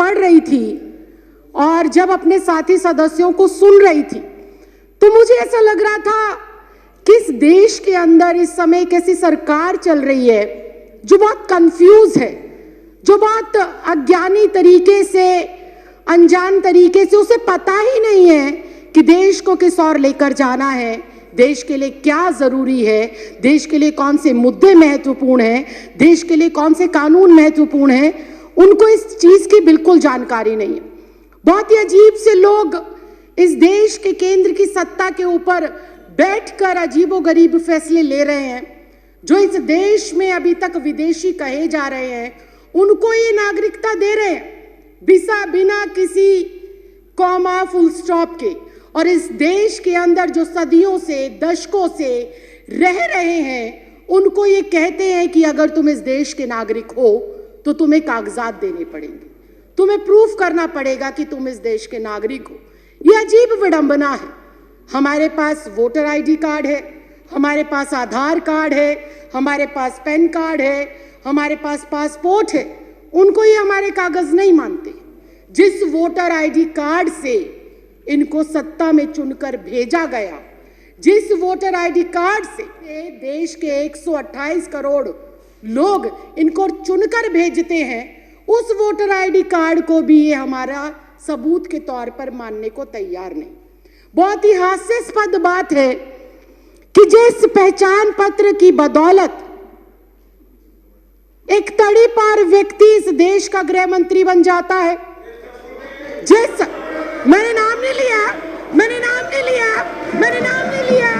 पढ़ रही थी और जब अपने साथी सदस्यों को सुन रही थी तो मुझे ऐसा लग रहा था कि इस देश के अंदर इस समय एक ऐसी सरकार चल रही है जो बहुत कंफ्यूज है, जो बहुत अज्ञानी तरीके से, अनजान तरीके से, उसे पता ही नहीं है कि देश को किस ओर लेकर जाना है, देश के लिए क्या जरूरी है, देश के लिए कौन से मुद्दे महत्वपूर्ण हैं, देश के लिए कौन से कानून महत्वपूर्ण हैं। उनको इस चीज की बिल्कुल जानकारी नहीं है। बहुत ही अजीब से लोग इस देश के केंद्र की सत्ता के ऊपर बैठकर अजीबोगरीब फैसले ले रहे हैं। जो इस देश में अभी तक विदेशी कहे जा रहे हैं उनको ये नागरिकता दे रहे हैं बिना किसी कॉमा फुल स्टॉप के। और इस देश के अंदर जो सदियों से, दशकों से रह रहे हैं उनको ये कहते हैं कि अगर तुम इस देश के नागरिक हो तो तुम्हें कागजात देने पड़ेंगे, तुम्हें प्रूफ करना पड़ेगा कि तुम इस देश के नागरिक हो। ये अजीब विडंबना है। हमारे पास वोटर आईडी कार्ड है, हमारे पास आधार कार्ड है, हमारे पास पैन कार्ड है, हमारे पास पासपोर्ट है, उनको ये हमारे कागज नहीं मानते। जिस वोटर आईडी कार्ड से इनको सत्ता में चुनकर भेजा गया, जिस वोटर आईडी कार्ड से देश के 128 करोड़ लोग इनको चुनकर भेजते हैं, उस वोटर आईडी कार्ड को भी ये हमारा सबूत के तौर पर मानने को तैयार नहीं। बहुत ही हास्यास्पद बात है कि जिस पहचान पत्र की बदौलत एक तड़ीपार व्यक्ति इस देश का गृह मंत्री बन जाता है, मैंने नाम नहीं लिया, मैंने नाम नहीं लिया, मैंने नाम नहीं लिया,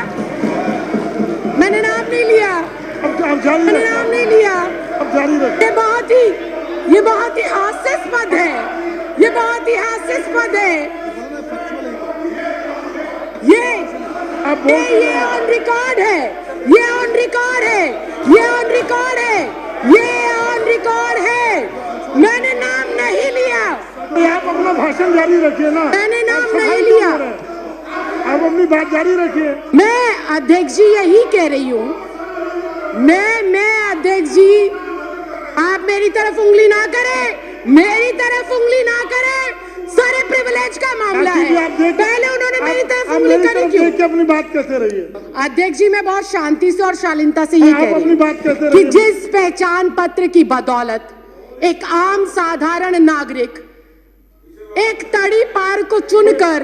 मैंने नाम नहीं लिया, मैंने नाम नहीं लिया। ये बहुत ही हास्यास्पद है, ये बहुत ही हास्यास्पद है। ये ऑन रिकॉर्ड है, ये ऑन रिकॉर्ड है, ये ऑन रिकॉर्ड है, ये ऑन रिकॉर्ड है। मैंने नाम नहीं लिया। आप अपना भाषण जारी रखिए ना। मैंने नाम नहीं लिया। आप अपनी बात जारी रखिए। मैं अध्यक्ष जी यही कह रही हूँ, मैं अध्यक्ष जी, आप मेरी तरफ उंगली ना करें, मेरी तरफ उंगली ना करें। सारे प्रिविलेज का मामला है। पहले उन्होंने मेरी तरफ उंगली करी क्यों? अपनी बात कहते रहिए। अध्यक्ष जी, मैं बहुत शांति से और शालीनता से ये कह रही हूँ कि जिस पहचान पत्र की बदौलत एक आम साधारण नागरिक एक तड़ी पार को चुनकर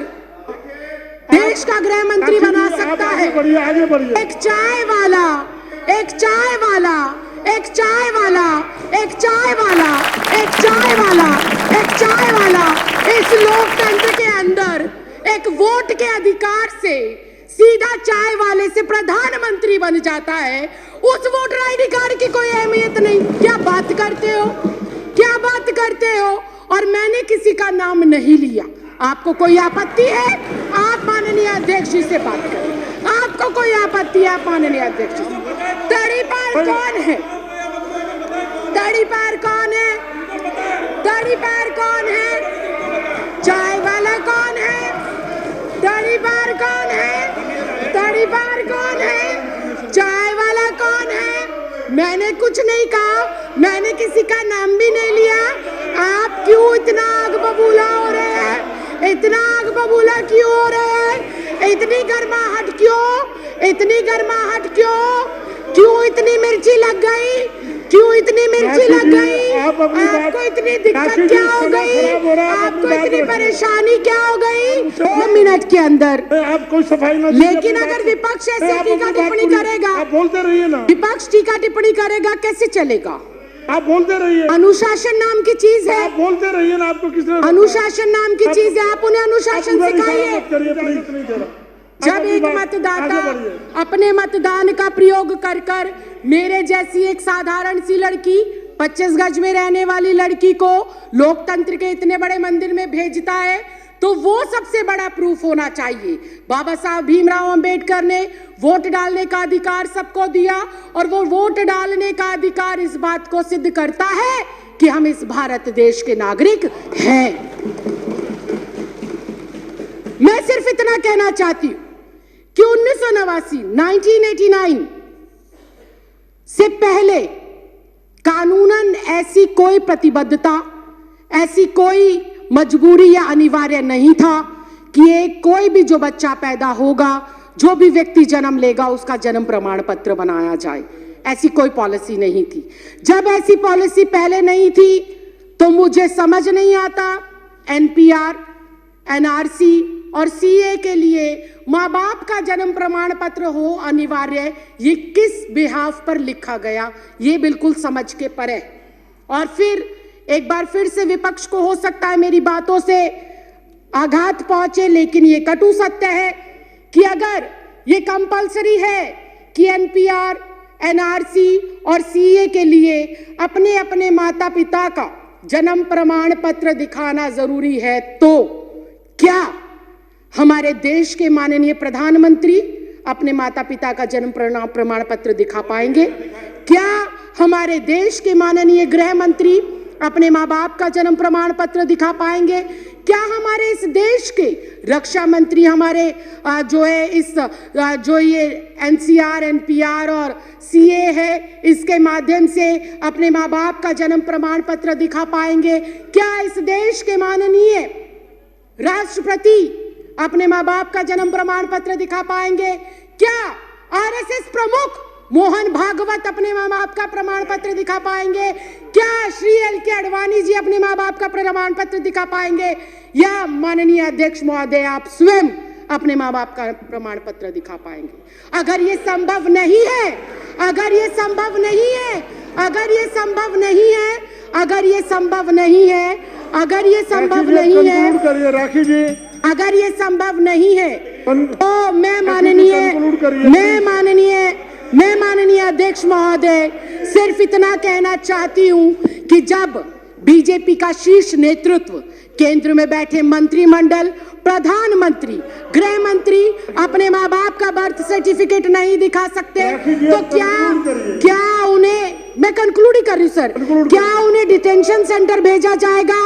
देश का गृह मंत्री बना सकता है। आगे बढ़िए। एक चाय वाला, एक चाय वाला, एक चाय वाला, एक चाय वाला, एक चाय वाला, एक चाय वाला इस लोकतंत्र के अंदर एक वोट के अधिकार से सीधा चाय वाले से प्रधानमंत्री बन जाता है। उस वोटर आईडी कार्ड की कोई अहमियत नहीं। क्या बात करते हो, क्या बात करते हो? और मैंने किसी का नाम नहीं लिया। आपको कोई आपत्ति है? आप माननीय अध्यक्ष जी से बात करें। आपको कोई आपत्ति है? आप माननीय अध्यक्ष जी से। तड़ी पार कौन है? तड़ी पार कौन है? तड़ी पार कौन है? चाय वाला कौन है? तड़ी पार कौन है? तड़ी पार कौन है? चाय वाला कौन है? मैंने कुछ नहीं कहा, मैंने किसी का नाम भी नहीं लिया। आप क्यों इतना आग बबूला हो रहे हैं? इतना आग बबूला क्यों हो रहे हैं? इतनी गर्माहट क्यों? इतनी गर्माहट क्यों? क्यों इतनी मिर्ची लग गई? क्यों इतनी मिर्ची लग गई? आपको इतनी दिक्कत क्या हो गई? आपको इतनी परेशानी क्या हो गई? 2 मिनट के अंदर आप कोई सफाई ना। लेकिन अगर विपक्ष ऐसे टीका टिप्पणी करेगा, आप बोलते रहिए ना। विपक्ष टीका टिप्पणी करेगा, कैसे चलेगा? आप बोलते रहिए। अनुशासन नाम की चीज है। आप बोलते रहिए ना। आपको किसने? अनुशासन नाम की चीज है, आप उन्हें अनुशासन सिखाइए। जब एक मतदाता अपने मतदान का प्रयोग कर कर मेरे जैसी एक साधारण सी लड़की, 25 गज में रहने वाली लड़की को लोकतंत्र के इतने बड़े मंदिर में भेजता है, तो वो सबसे बड़ा प्रूफ होना चाहिए। बाबा साहब भीमराव अंबेडकर ने वोट डालने का अधिकार सबको दिया, और वो वोट डालने का अधिकार इस बात को सिद्ध करता है कि हम इस भारत देश के नागरिक हैं। मैं सिर्फ इतना कहना चाहती हूं कि 1989 से पहले कानूनन ऐसी कोई प्रतिबद्धता, ऐसी कोई मजबूरी या अनिवार्य नहीं था कि एक कोई भी जो बच्चा पैदा होगा, जो भी व्यक्ति जन्म लेगा, उसका जन्म प्रमाण पत्र बनाया जाए। ऐसी कोई पॉलिसी नहीं थी। जब ऐसी पॉलिसी पहले नहीं थी तो मुझे समझ नहीं आता एनपीआर, एनआरसी और सीए के लिए माँ बाप का जन्म प्रमाण पत्र हो अनिवार्य, ये किस बिहाफ पर लिखा गया, ये बिल्कुल समझ के परे। और फिर एक बार फिर से विपक्ष को हो सकता है मेरी बातों से आघात पहुंचे, लेकिन ये कटु सत्य है कि अगर ये कंपलसरी है कि एनपीआर, एनआरसी और सीए के लिए अपने अपने माता पिता का जन्म प्रमाण पत्र दिखाना जरूरी है, तो क्या हमारे देश के माननीय प्रधानमंत्री अपने माता पिता का जन्म प्रमाण पत्र दिखा पाएंगे? क्या हमारे देश के माननीय गृह मंत्री अपने माँ बाप का जन्म प्रमाण पत्र दिखा पाएंगे? क्या हमारे इस देश के रक्षा मंत्री हमारे जो ये एनसीआर, एनपीआर और सीए है, इसके माध्यम से अपने माँ बाप का जन्म प्रमाण पत्र दिखा पाएंगे? क्या इस देश के माननीय राष्ट्रपति अपने माँ बाप का जन्म प्रमाण पत्र दिखा पाएंगे? क्या आरएसएस प्रमुख मोहन भागवत अपने माँ बाप का प्रमाण पत्र दिखा पाएंगे? क्या श्री एल.के. आडवाणी जी अपने माँ बाप का प्रमाण पत्र दिखा पाएंगे? या माननीय अध्यक्ष महोदय आप स्वयं अपने माँ बाप का प्रमाण पत्र दिखा पाएंगे? अगर ये संभव नहीं है, अगर ये संभव नहीं है, अगर ये संभव नहीं है, अगर ये संभव नहीं है, अगर ये संभव नहीं है, राखी जी, अगर ये संभव नहीं है तो मैं माननीय अध्यक्ष महोदय सिर्फ इतना कहना चाहती हूं कि जब बीजेपी का शीर्ष नेतृत्व, केंद्र में बैठे मंत्रिमंडल, प्रधानमंत्री, गृह मंत्री अपने माँ बाप का बर्थ सर्टिफिकेट नहीं दिखा सकते, तो क्या उन्हें, मैं कंक्लूड ही कर रही हूँ सर, क्या उन्हें डिटेंशन सेंटर भेजा जाएगा?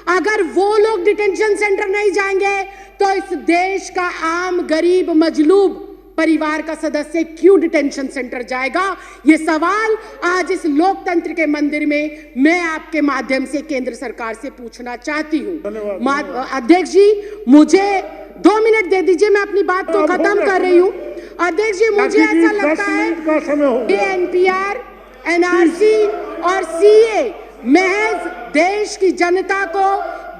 अगर वो लोग डिटेंशन सेंटर नहीं जाएंगे तो इस देश का आम गरीब मजलूब परिवार का सदस्य क्यों डिटेंशन सेंटर जाएगा? ये सवाल आज इस लोकतंत्र के मंदिर में मैं आपके माध्यम से केंद्र सरकार से पूछना चाहती हूँ। अध्यक्ष जी, मुझे 2 मिनट दे दीजिए, मैं अपनी बात को खत्म कर रही हूँ। अध्यक्ष जी, मुझे ऐसा लगता है कि एनपीआर, एनआरसी और सीए महज देश की जनता को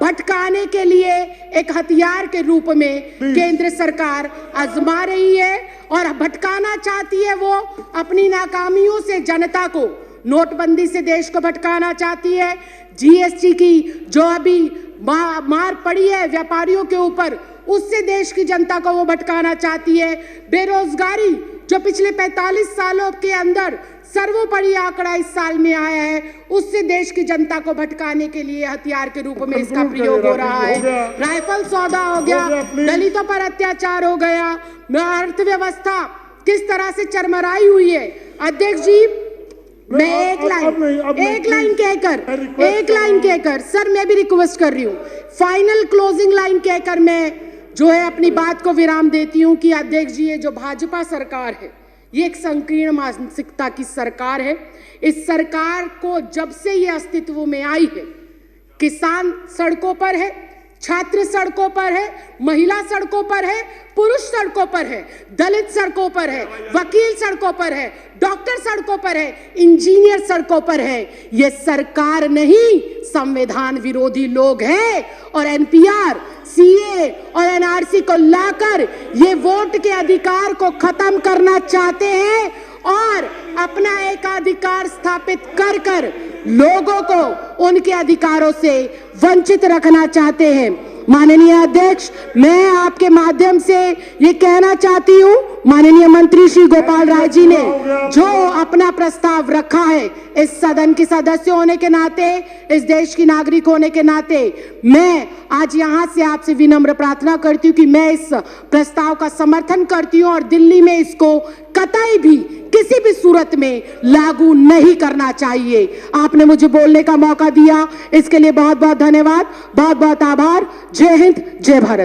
भटकाने के लिए एक हथियार के रूप में केंद्र सरकार आजमा रही है और भटकाना चाहती है। वो अपनी नाकामियों से जनता को, नोटबंदी से देश को भटकाना चाहती है, जीएसटी की जो अभी मार पड़ी है व्यापारियों के ऊपर, उससे देश की जनता को वो भटकाना चाहती है। बेरोजगारी जो पिछले 45 सालों के अंदर सर्वोपरि आंकड़ा इस साल में आया है, उससे देश की जनता को भटकाने के लिए हथियार के रूप में इसका प्रयोग हो रहा है। राइफल सौदा हो गया, दलितों पर अत्याचार हो गया, अर्थव्यवस्था किस तरह से चरमराई हुई है। अध्यक्ष जी, मैं एक लाइन कहकर सर, मैं भी रिक्वेस्ट कर रही हूँ, फाइनल क्लोजिंग लाइन कहकर मैं जो है अपनी बात को विराम देती हूँ कि अध्यक्ष जी, ये जो भाजपा सरकार है, ये एक संकीर्ण मानसिकता की सरकार है। इस सरकार को जब से ये अस्तित्व में आई है, किसान सड़कों पर है, छात्र सड़कों पर है, महिला सड़कों पर है, पुरुष सड़कों पर है, दलित सड़कों पर है, वकील सड़कों पर है, डॉक्टर सड़कों पर है, इंजीनियर सड़कों पर है। ये सरकार नहीं, संविधान विरोधी लोग हैं और एनपीआर, सीए और एनआरसी को लाकर ये वोट के अधिकार को खत्म करना चाहते हैं और अपना एकाधिकार स्थापित कर लोगों को उनके अधिकारों से वंचित रखना चाहते हैं। माननीय अध्यक्ष, मैं आपके माध्यम से ये कहना चाहती हूँ, माननीय मंत्री श्री गोपाल राय जी ने जो अपना प्रस्ताव रखा है, इस सदन के सदस्य होने के नाते, इस देश की नागरिक होने के नाते, मैं आज यहाँ से आपसे विनम्र प्रार्थना करती हूँ कि मैं इस प्रस्ताव का समर्थन करती हूँ और दिल्ली में इसको कतई भी किसी भी सूरत में लागू नहीं करना चाहिए। आपने मुझे बोलने का मौका दिया, इसके लिए बहुत बहुत धन्यवाद, बहुत बहुत आभार। जय हिंद, जय भारत।